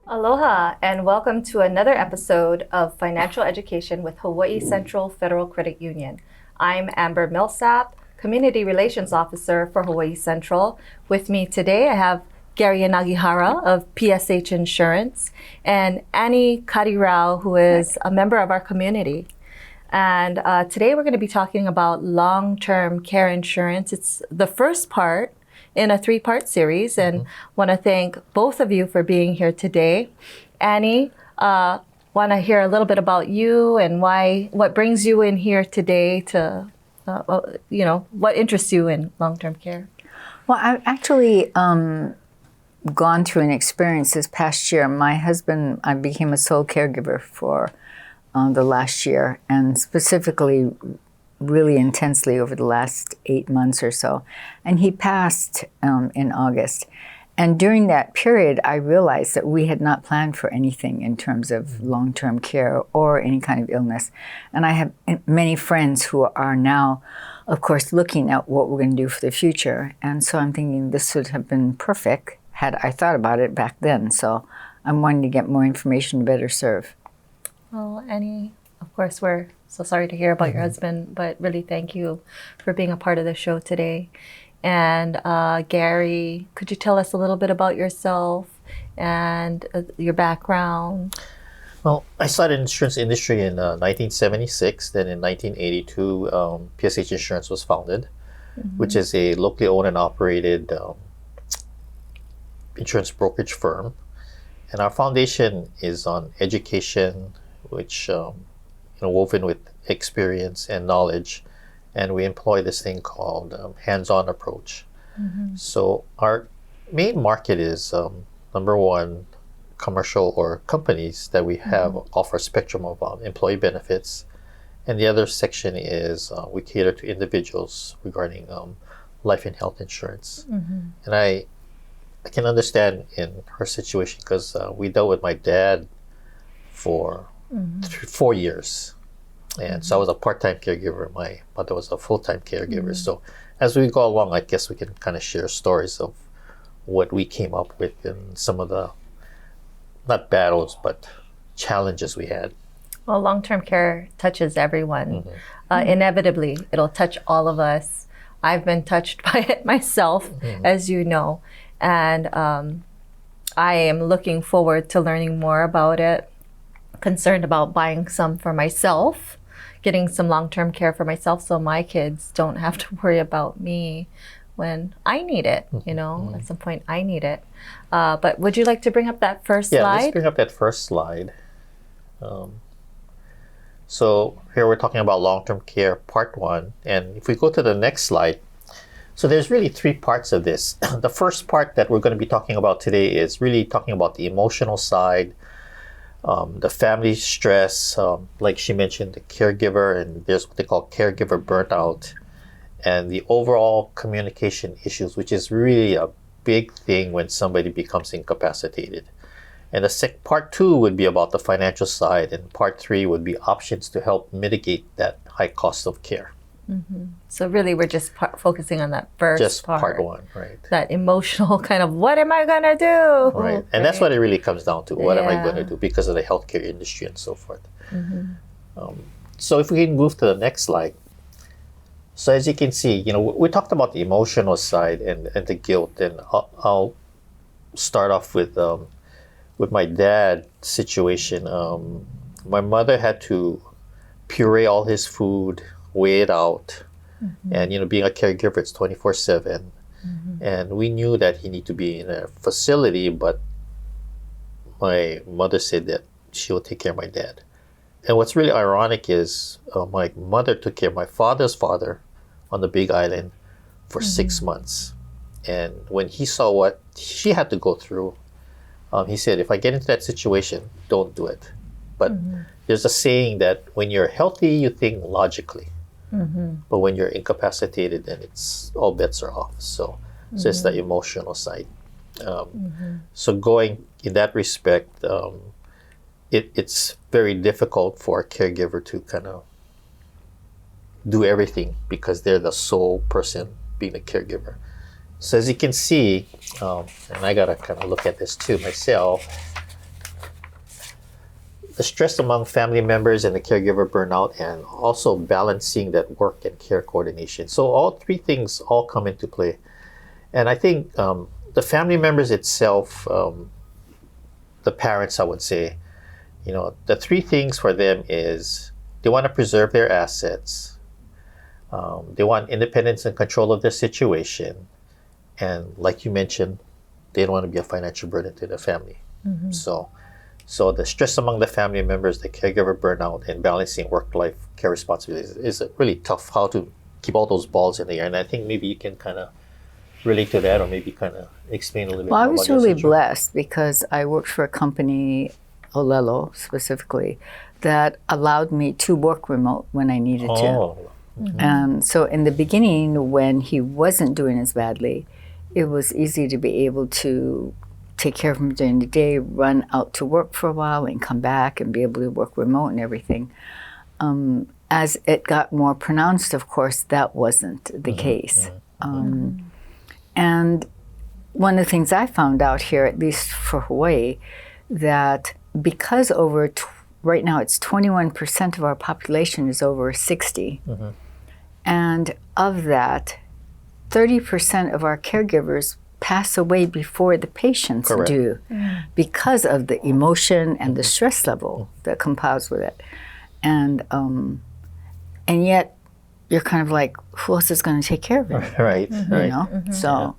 Aloha, and welcome to another episode of Financial Education with Hawaii Central Federal Credit Union. I'm Amber Millsap, Community Relations Officer for Hawaii Central. With me today, I have Gary Yanagihara of PSH Insurance and Annie Karirao, who is a member of our community. And today we're going to be talking about long-term care insurance. It's the first part in a three-part series, and want to thank both of you for being here today. Annie, want to hear a little bit about you and what brings you in here today to, what interests you in long-term care? Well, I've actually gone through an experience this past year. My husband, I became a sole caregiver for the last year, and specifically really intensely over the last 8 months or so. And he passed in August. And during that period, I realized that we had not planned for anything in terms of long-term care or any kind of illness. And I have many friends who are now, of course, looking at what we're going to do for the future. And so I'm thinking this would have been perfect had I thought about it back then. So I'm wanting to get more information to better serve. Well, Annie, of course, we're so sorry to hear about your husband, but really thank you for being a part of the show today. And Gary, could you tell us a little bit about yourself and your background? Well, I started in the insurance industry in 1976. Then in 1982, PSH Insurance was founded, which is a locally owned and operated insurance brokerage firm. And our foundation is on education, which woven with experience and knowledge, and we employ this thing called hands-on approach. So our main market is number one, commercial or companies that we have offer a spectrum of employee benefits, and the other section is we cater to individuals regarding life and health insurance. And I can understand in her situation because we dealt with my dad for 4 years. And so I was a part-time caregiver. My mother was a full-time caregiver. So as we go along, I guess we can kind of share stories of what we came up with and some of the, not battles, but challenges we had. Well, long-term care touches everyone. Inevitably, it'll touch all of us. I've been touched by it myself, as you know. And I am looking forward to learning more about it. Concerned about buying some for myself, getting some long-term care for myself so my kids don't have to worry about me when I need it, at some point I need it. But would you like to bring up that first slide? Yeah, let's bring up that first slide. So here we're talking about long-term care part 1. And if we go to the next slide, so there's really 3 parts of this. The first part that we're going to be talking about today is really talking about the emotional side, the family stress, like she mentioned, the caregiver, and there's what they call caregiver burnout, and the overall communication issues, which is really a big thing when somebody becomes incapacitated. And part 2 would be about the financial side, and part 3 would be options to help mitigate that high cost of care. So really, we're just focusing on that first Just part 1, right? That emotional kind of, what am I going to do? Right. And that's what it really comes down to. What am I going to do because of the healthcare industry and so forth. So if we can move to the next slide. So as you can see, we talked about the emotional side and the guilt. And I'll start off with my dad's situation. My mother had to puree all his food, weigh it out, and being a caregiver, it's 24/7, and we knew that he needed to be in a facility, but my mother said that she will take care of my dad. And what's really ironic is my mother took care of my father's father on the Big Island for 6 months, and when he saw what she had to go through, he said, if I get into that situation, don't do it. But there's a saying that when you're healthy, you think logically. But when you're incapacitated, then it's all bets are off. So it's the emotional side. So going in that respect, it's very difficult for a caregiver to kind of do everything because they're the sole person being a caregiver. So as you can see, and I gotta kind of look at this too myself, the stress among family members and the caregiver burnout, and also balancing that work and care coordination. So all three things all come into play. And I think the family members itself, the parents, I would say, the three things for them is they want to preserve their assets. They want independence and control of their situation. And like you mentioned, they don't want to be a financial burden to the family. So the stress among the family members, the caregiver burnout, and balancing work-life care responsibilities is really tough, how to keep all those balls in the air. And I think maybe you can kind of relate to that, or maybe kind of explain a little bit more Well, I about was your really situation. blessed because I worked for a company, Olelo specifically, that allowed me to work remote when I needed to. Oh, So in the beginning, when he wasn't doing as badly, it was easy to be able to take care of him during the day, run out to work for a while, and come back and be able to work remote and everything. As it got more pronounced, of course, that wasn't the case. And one of the things I found out here, at least for Hawaii, that because right now it's 21% of our population is over 60, and of that, 30% of our caregivers pass away before the patients Correct. do because of the emotion and the stress level that compounds with it. And yet you're kind of like, who else is going to take care of it? right, You right. know? So,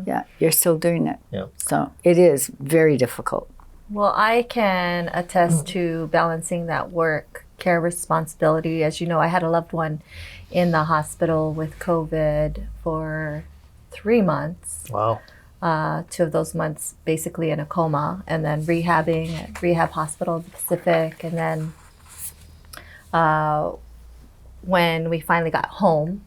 yeah, you're still doing it. Yeah. So it is very difficult. Well, I can attest to balancing that work care responsibility. As you know, I had a loved one in the hospital with COVID for 3 months. Wow. 2 of those months basically in a coma, and then rehabbing at Rehab Hospital of the Pacific. And then when we finally got home,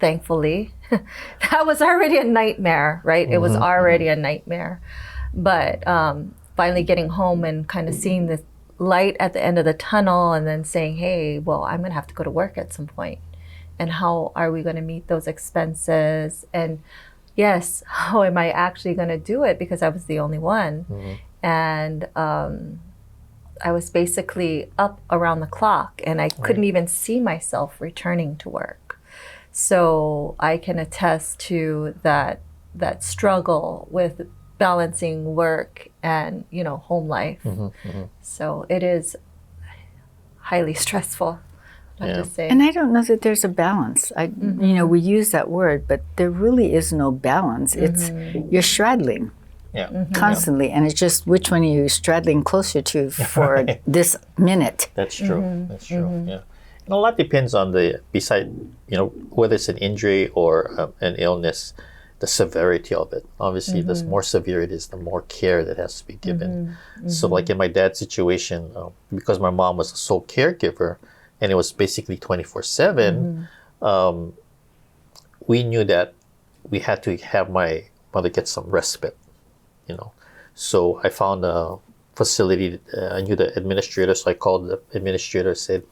thankfully, that was already a nightmare, right? It was already a nightmare. But finally getting home and kind of seeing the light at the end of the tunnel, and then saying, hey, well, I'm going to have to go to work at some point. And how are we going to meet those expenses? And yes, how am I actually going to do it? Because I was the only one. And I was basically up around the clock, and I couldn't even see myself returning to work. So I can attest to that struggle with balancing work and, home life. So it is highly stressful. I have to say. And I don't know that there's a balance. We use that word, but there really is no balance. It's you're straddling constantly, and it's just which one are you straddling closer to for this minute. That's true. That's true. Yeah. And a lot depends on whether it's an injury or an illness, the severity of it. Obviously, the more severe it is, the more care that has to be given. So like in my dad's situation, because my mom was a sole caregiver, and it was basically 24/7, we knew that we had to have my mother get some respite, So I found a facility, I knew the administrator, so I called the administrator, said,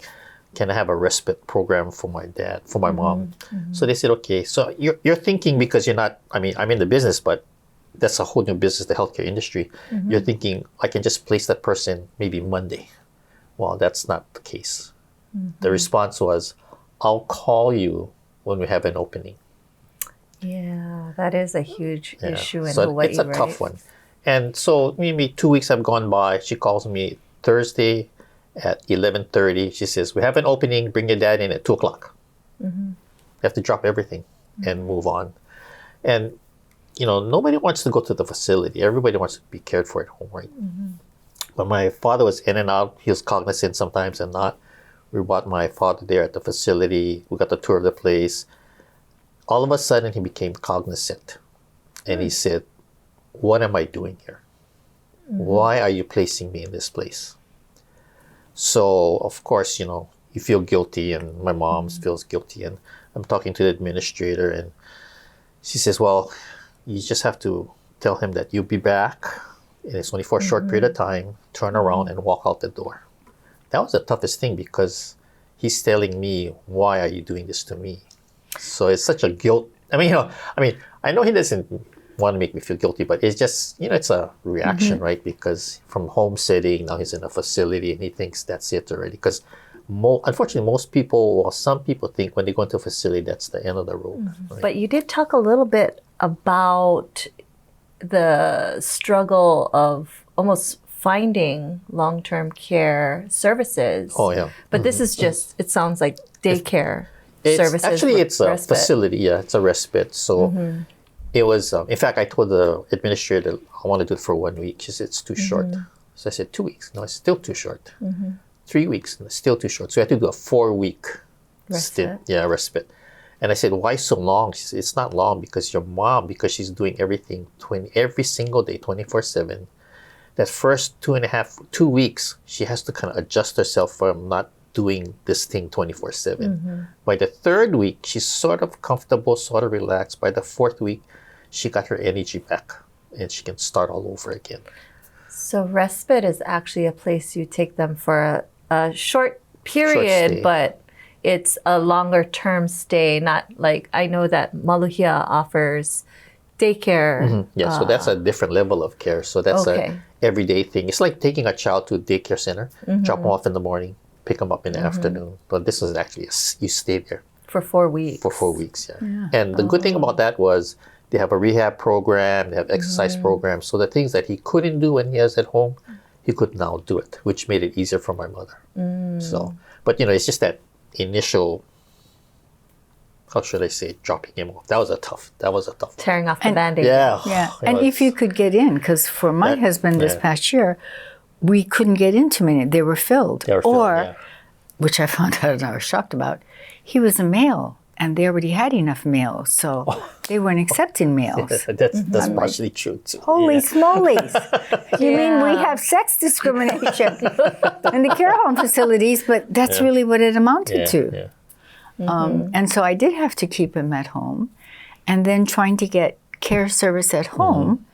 can I have a respite program for my mom? So they said, okay. So you're thinking, because you're not, I'm in the business, but that's a whole new business, the healthcare industry. You're thinking, I can just place that person maybe Monday. Well, that's not the case. The response was, I'll call you when we have an opening. Yeah, that is a huge issue in so Hawaii, it's a right? tough one. And so maybe 2 weeks have gone by. She calls me Thursday at 11:30. She says, we have an opening, bring your dad in at 2 o'clock. You have to drop everything and move on. And, nobody wants to go to the facility. Everybody wants to be cared for at home, right? But my father was in and out. He was cognizant sometimes and not. We brought my father there at the facility. We got the tour of the place. All of a sudden, he became cognizant. And he said, what am I doing here? Why are you placing me in this place? So, of course, you feel guilty, and my mom feels guilty. And I'm talking to the administrator, and she says, well, you just have to tell him that you'll be back, and it's only for a short period of time, turn around and walk out the door. That was the toughest thing, because he's telling me, why are you doing this to me? So it's such a guilt. I know he doesn't want to make me feel guilty, but it's just, it's a reaction, right? Because from home sitting, now he's in a facility and he thinks that's it already. Because unfortunately, most people, or some people think when they go into a facility, that's the end of the road. Right? But you did talk a little bit about the struggle of almost finding long-term care services. Oh, yeah. But this is just, it sounds like daycare services. Actually, it's a respite. facility. Yeah, it's a respite. So it was, in fact, I told the administrator I want to do it for 1 week. She said, it's too short. So I said, 2 weeks. No, it's still too short. 3 weeks, and it's still too short. So I had to do a 4-week stint. Yeah, respite. And I said, why so long? She said, it's not long because your mom, because she's doing everything every single day, 24/7. That first 2 weeks, she has to kind of adjust herself from not doing this thing 24/7. By the 3rd week, she's sort of comfortable, sort of relaxed. By the 4th week, she got her energy back and she can start all over again. So respite is actually a place you take them for a short period, stay. but it's a longer term stay. Not like, I know that Maluhia offers daycare. Yeah, so that's a different level of care. So that's Okay. a everyday thing. It's like taking a child to a daycare center, drop them off in the morning, pick them up in the afternoon. But this is actually, you stay there For 4 weeks. for 4 weeks. Yeah. And the good thing about that was they have a rehab program, they have exercise programs. So the things that he couldn't do when he was at home, he could now do it, which made it easier for my mother. So, but it's just that initial, how should I say, dropping him off. That was a tough one. Tearing off the Band-Aid. Yeah. Yeah, It and was- if you could get in, because for my husband this past year, we couldn't get into many. They were filled. They were filled, or, yeah. which I found out and I was shocked about, he was a male, and they already had enough males, so they weren't accepting males. that's partially true too. Holy Yeah. smolies. You mean we have sex discrimination in the care home facilities, but that's really what it amounted to. Yeah. And so I did have to keep him at home. And then trying to get care service at home,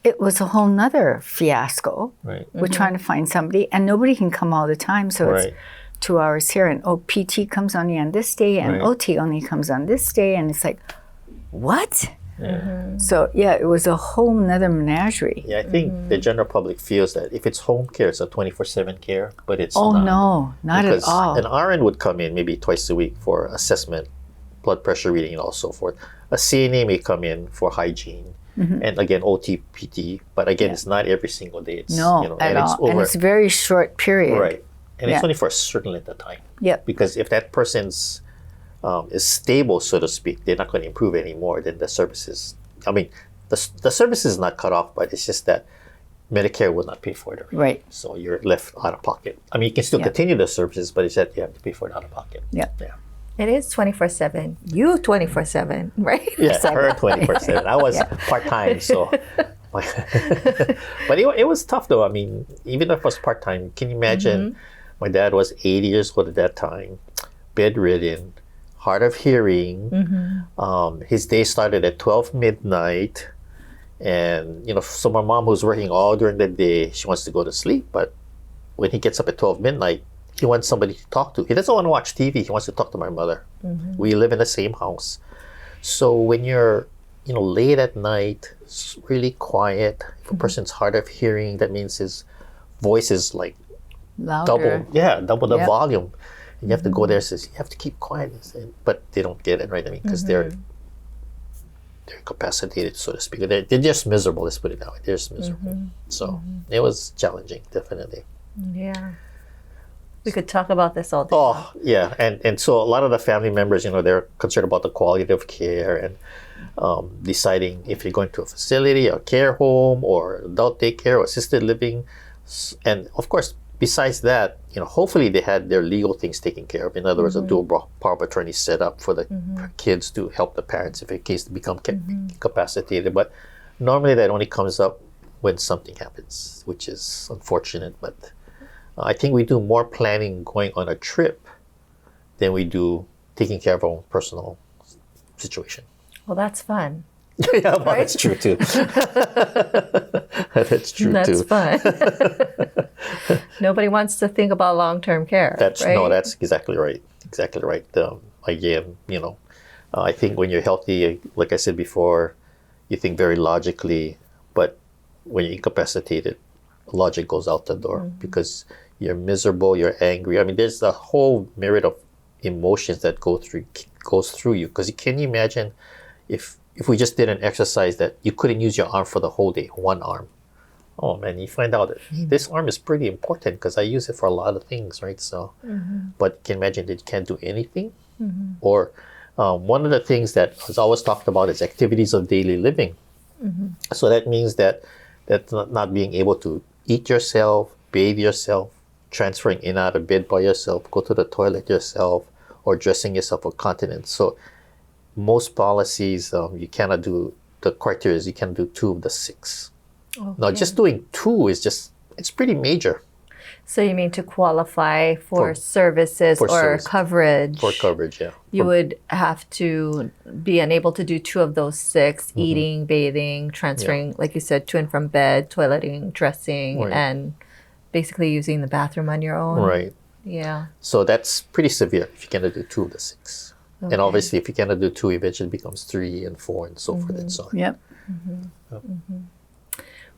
it was a whole nother fiasco. Right. We're trying to find somebody, and nobody can come all the time. So Right. it's 2 hours here, and PT comes only on this day, and Right. OT only comes on this day. And it's like, what? So, yeah, it was a whole nother menagerie. Yeah, I think the general public feels that if it's home care, it's a 24/7 care, but it's Oh, not. no, not Because at all. an RN would come in maybe twice a week for assessment, blood pressure reading, and all so forth. A CNA may come in for hygiene, and again, OT, PT, but again, it's not every single day. It's, No, at and it's all. over. And it's a very short period. Right. And it's Yeah. only for a certain length of time. Yep. Because if that person's is stable, so to speak, they're not going to improve anymore, then the services, I mean, the service is not cut off, but it's just that Medicare will not pay for it. Already. Right. So you're left out of pocket. I mean, you can still continue the services, but it's that you have to pay for it out of pocket. Yeah. Yeah. It is 24/7. You 24/7, right? Yeah, her 24/7. I was part-time, so. But it was tough, though. I mean, even if it was part-time, can you imagine? My dad was 80 years old at that time, bedridden, hard of hearing. His day started at 12 midnight. And, so my mom, who's working all during the day, she wants to go to sleep. But when he gets up at 12 midnight, he wants somebody to talk to. He doesn't want to watch TV. He wants to talk to my mother. We live in the same house. So when you're, late at night, it's really quiet. If a person's hard of hearing, that means his voice is like Louder. double the Yep. volume. And you have to go there and says, you have to keep quiet. But they don't get it, right? I mean, because they're incapacitated, so to speak. They're just miserable, let's put it that way. They're just miserable. So it was challenging, definitely. Yeah. We could talk about this all day. Oh, yeah. And so a lot of the family members, they're concerned about the quality of care and deciding if you're going to a facility or care home or adult daycare or assisted living. And of course, besides that, hopefully they had their legal things taken care of. In other words, a dual power of attorney set up for the kids to help the parents if in case they become incapacitated. But normally that only comes up when something happens, which is unfortunate. But I think we do more planning going on a trip than we do taking care of our own personal situation. Well, that's fun. Yeah, well, that's true too. That's true That's too. fun. Nobody wants to think about long-term care. That's right? that's exactly right. Exactly right. Again, I think when you're healthy, like I said before, you think very logically, but when you're incapacitated, logic goes out the door because you're miserable, you're angry. I mean, there's a whole myriad of emotions that goes through you. Because can you imagine if we just did an exercise that you couldn't use your arm for the whole day, one arm? Oh man, you find out that this arm is pretty important because I use it for a lot of things, right? So, but can you imagine that you can't do anything? Or one of the things that is always talked about is activities of daily living. So that means that that's not being able to eat yourself, bathe yourself, transferring in and out of bed by yourself, go to the toilet yourself, or dressing yourself for continence. So most policies, you cannot do, the criteria is you can do 2 of the 6. Okay. Now, just doing 2 is it's pretty major. So you mean to qualify for services or coverage? For coverage, yeah. You would have to be unable to do 2 of those 6, eating, bathing, transferring, like you said, to and from bed, toileting, dressing, and basically using the bathroom on your own. Right. Yeah. So that's pretty severe if you cannot do 2 of the 6. Okay. And obviously, if you cannot do 2, eventually it becomes 3 and 4 and so forth and so on. Yep.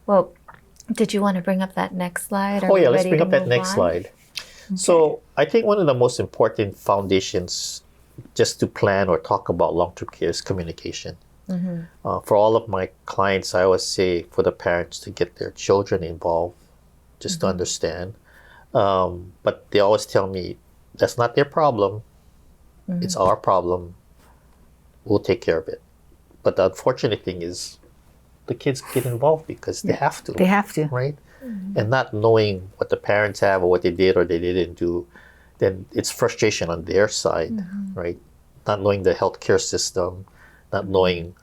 Well, did you want to bring up that next slide? Oh, yeah, let's bring up that next slide. Okay. So I think one of the most important foundations just to plan or talk about long-term care is communication. For all of my clients, I always say for the parents to get their children involved, just to understand. But they always tell me, that's not their problem. It's our problem. We'll take care of it. But the unfortunate thing is, the kids get involved because they have to. They have to. Right? And not knowing what the parents have or what they did or they didn't do, then it's frustration on their side, right? Not knowing the healthcare system, not knowing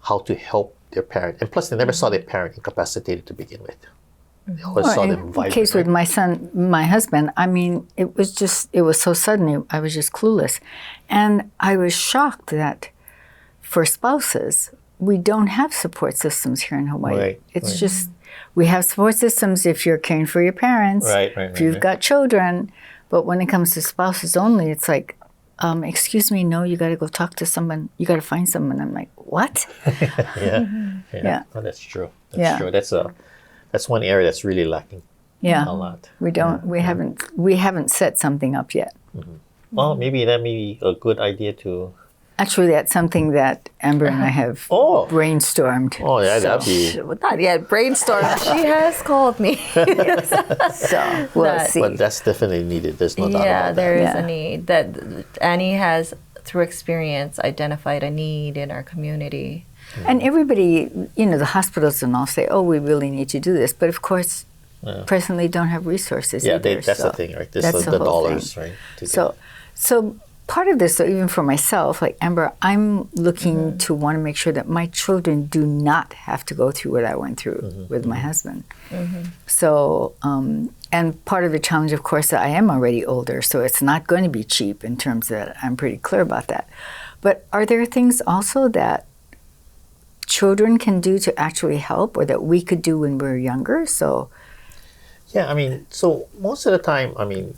how to help their parent. And plus, they never saw their parent incapacitated to begin with. They always saw them vibrant. In case with my husband, I mean, it was so sudden. I was just clueless. And I was shocked that for spouses, we don't have support systems here in Hawaii. Right, it's just, we have support systems if you're caring for your parents, if you've got children. But when it comes to spouses only, it's like, excuse me, no, you got to go talk to someone. You got to find someone. I'm like, what? Yeah. Oh, that's true. That's true. That's one area that's really lacking. A lot. We haven't set something up yet. Well, maybe that may be a good idea to. Actually, that's something that Amber and I have brainstormed. Oh, yeah, that'd be. Not yet brainstormed. She has called me. So we'll see. But that's definitely needed. There's no doubt about that. Yeah, there is a need. That Annie has, through experience, identified a need in our community. And everybody, the hospitals and all say, oh, we really need to do this. But of course, presently don't have resources either. That's the thing, right? That's the dollars, thing. Right? So part of this, so even for myself, like Amber, I'm looking to want to make sure that my children do not have to go through what I went through with my husband. So, and part of the challenge, of course, that I am already older, so it's not going to be cheap in terms that I'm pretty clear about that. But are there things also that children can do to actually help, or that we could do when we were younger? So, yeah, I mean, so most of the time, I mean,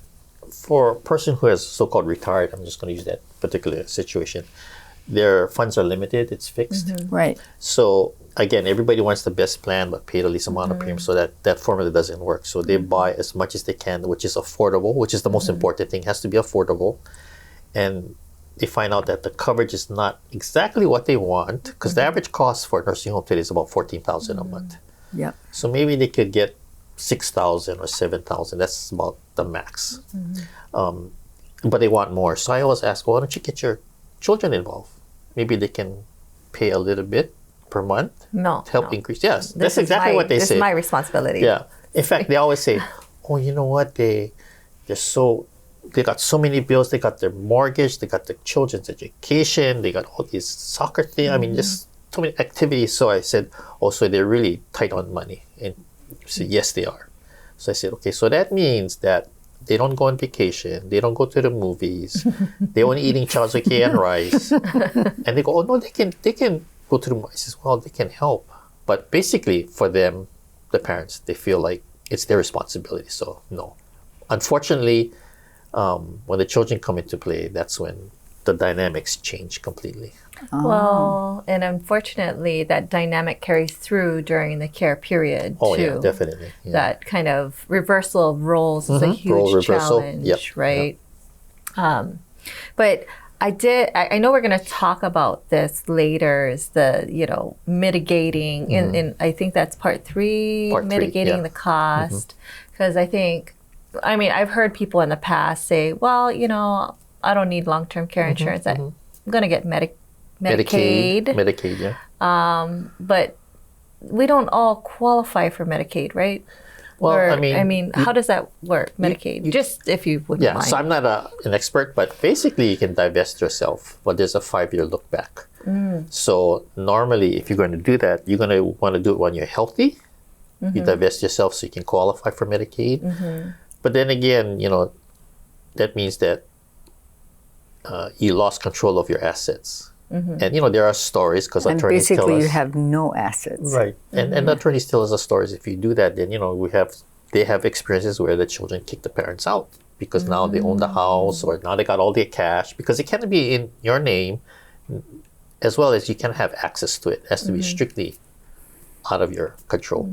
for a person who has so-called retired, I'm just going to use that particular situation, their funds are limited, it's fixed. Right. So again, everybody wants the best plan but pay the least amount of premium, so that formula doesn't work. So they buy as much as they can, which is affordable, which is the most important thing, has to be affordable. And they find out that the coverage is not exactly what they want, because the average cost for a nursing home today is about $14,000 a month. Yep. So maybe they could get $6,000 or $7,000. That's about the max. But they want more. So I always ask, well, why don't you get your children involved? Maybe they can pay a little bit per month to help increase. Yes, that's exactly what they say. This is my responsibility. Yeah. In fact, they always say, oh, you know what? They got so many bills. They got their mortgage. They got their children's education. They got all these soccer things. I mean, just so many activities. So I said, oh, so they're really tight on money. And he said, yes, they are. So I said, okay, so that means that they don't go on vacation. They don't go to the movies. They're only eating chazuke and rice. And they go, oh, no, they can go to the movies. I said, well, they can help. But basically, for them, the parents, they feel like it's their responsibility. So, no. Unfortunately, when the children come into play, that's when the dynamics change completely. Well, and unfortunately, that dynamic carries through during the care period Oh too. yeah, definitely. Yeah. That kind of reversal of roles is a Role huge reversal. challenge, Yep. right? But I know we're going to talk about this later, is the, mitigating, in I think that's part three, Part three, mitigating yeah. the cost. Because I've heard people in the past say, well, I don't need long-term care insurance. I'm going to get Medicaid. Medicaid, yeah. But we don't all qualify for Medicaid, right? Well, Or, how does that work, Medicaid? Just if you wouldn't yeah, mind. so I'm not an expert, but basically you can divest yourself, but there's a 5-year look back. So normally, if you're going to do that, you're going to want to do it when you're healthy. You divest yourself so you can qualify for Medicaid. But then again, that means that you lost control of your assets. And, there are stories because And attorneys tell us. basically, you have no assets. Right. And the attorneys tell us the stories. If you do that, then, they have experiences where the children kick the parents out because now they own the house or now they got all their cash because it can't be in your name as well as you can have access to it. It has to be strictly out of your control.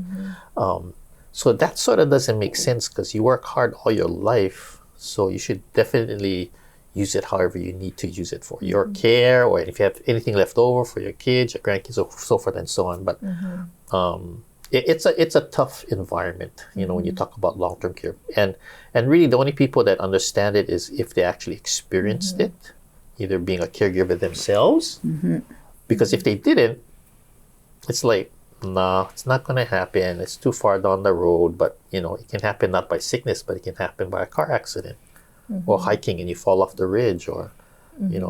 So that sort of doesn't make sense because you work hard all your life. So you should definitely use it however you need to use it for your care, or if you have anything left over for your kids, your grandkids, or so forth and so on. But it's a tough environment, when you talk about long-term care. And really the only people that understand it is if they actually experienced it, either being a caregiver themselves, because if they didn't, it's like, nah, it's not going to happen. It's too far down the road. But, it can happen not by sickness, but it can happen by a car accident. Or hiking and you fall off the ridge, or it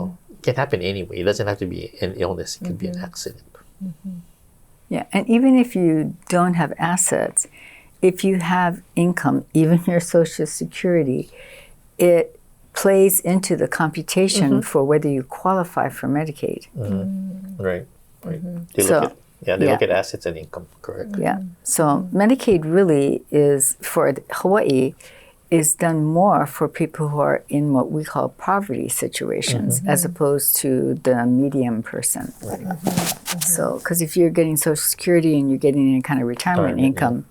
can happen anyway. It doesn't have to be an illness. It could be an accident. Yeah, and even if you don't have assets, if you have income, even your Social Security, it plays into the computation for whether you qualify for Medicaid. Right. They look at assets and income, correct? Yeah, so Medicaid really is, for Hawaii, is done more for people who are in what we call poverty situations as opposed to the medium person. So, because if you're getting Social Security and you're getting any kind of retirement income,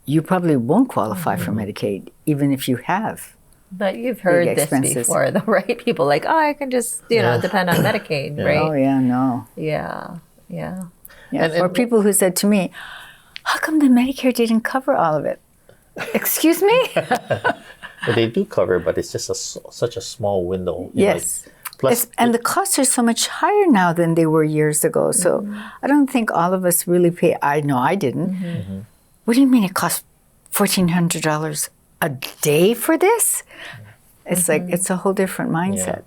you probably won't qualify for Medicaid, even if you have. But you've heard this before, though, right? People like, I can just, depend on Medicaid, right? Oh, yeah, no. Yeah. For people who said to me, how come the Medicare didn't cover all of it? Excuse me? But they do cover, but it's just such a small window. Yes. Plus, and the costs are so much higher now than they were years ago. So I don't think all of us really pay. I know I didn't. What do you mean it costs $1,400 a day for this? It's like, it's a whole different mindset.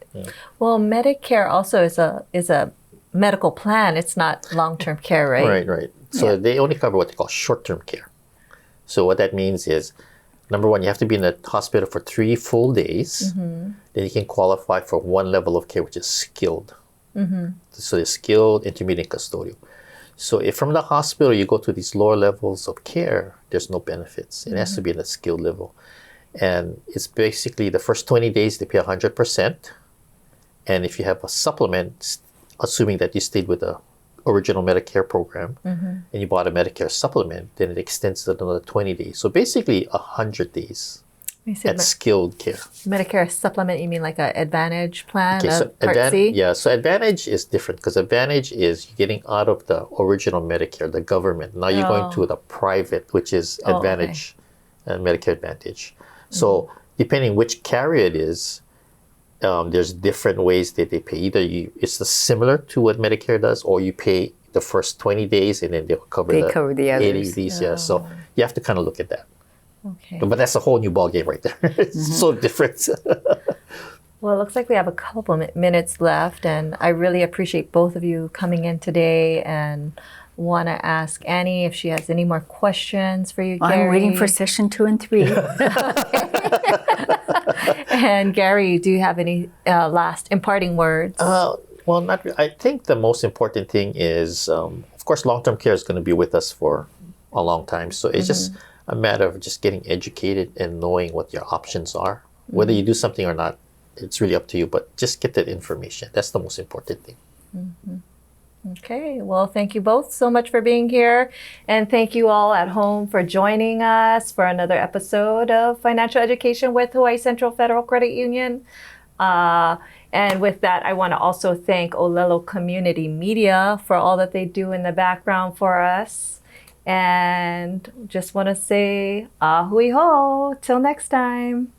Well, Medicare also is a medical plan. It's not long-term care, right? Right. So they only cover what they call short-term care. So what that means is, number one, you have to be in the hospital for 3 full days. Then you can qualify for one level of care, which is skilled. So it's skilled, intermediate, custodial. So if from the hospital you go to these lower levels of care, there's no benefits. It has to be in the skilled level. And it's basically the first 20 days they pay 100%. And if you have a supplement, assuming that you stayed with the original Medicare program and you bought a Medicare supplement, then it extends to another 20 days. So basically 100 days at skilled care. Medicare supplement, you mean like an Advantage plan, so Part C? Yeah, so Advantage is different because Advantage is you're getting out of the original Medicare, the government. Now you're going to the private, which is Advantage, Medicare Advantage. So depending which carrier it is, there's different ways that they pay. Either it's similar to what Medicare does, or you pay the first 20 days and then they'll cover the others. 80 days. Yeah, so you have to kind of look at that. Okay. But that's a whole new ball game right there. It's so different. Well, it looks like we have a couple of minutes left, and I really appreciate both of you coming in today and want to ask Annie if she has any more questions for you, Gary. I'm waiting for session 2 and 3. And Gary, do you have any last imparting words? Well, not really. I think the most important thing is, of course, long-term care is going to be with us for a long time. So it's just a matter of just getting educated and knowing what your options are. Whether you do something or not it's really up to you. But just get that information. That's the most important thing. Okay, well, thank you both so much for being here. And thank you all at home for joining us for another episode of Financial Education with Hawaii Central Federal Credit Union. And with that, I want to also thank Olelo Community Media for all that they do in the background for us. And just want to say, ahui ho, till next time.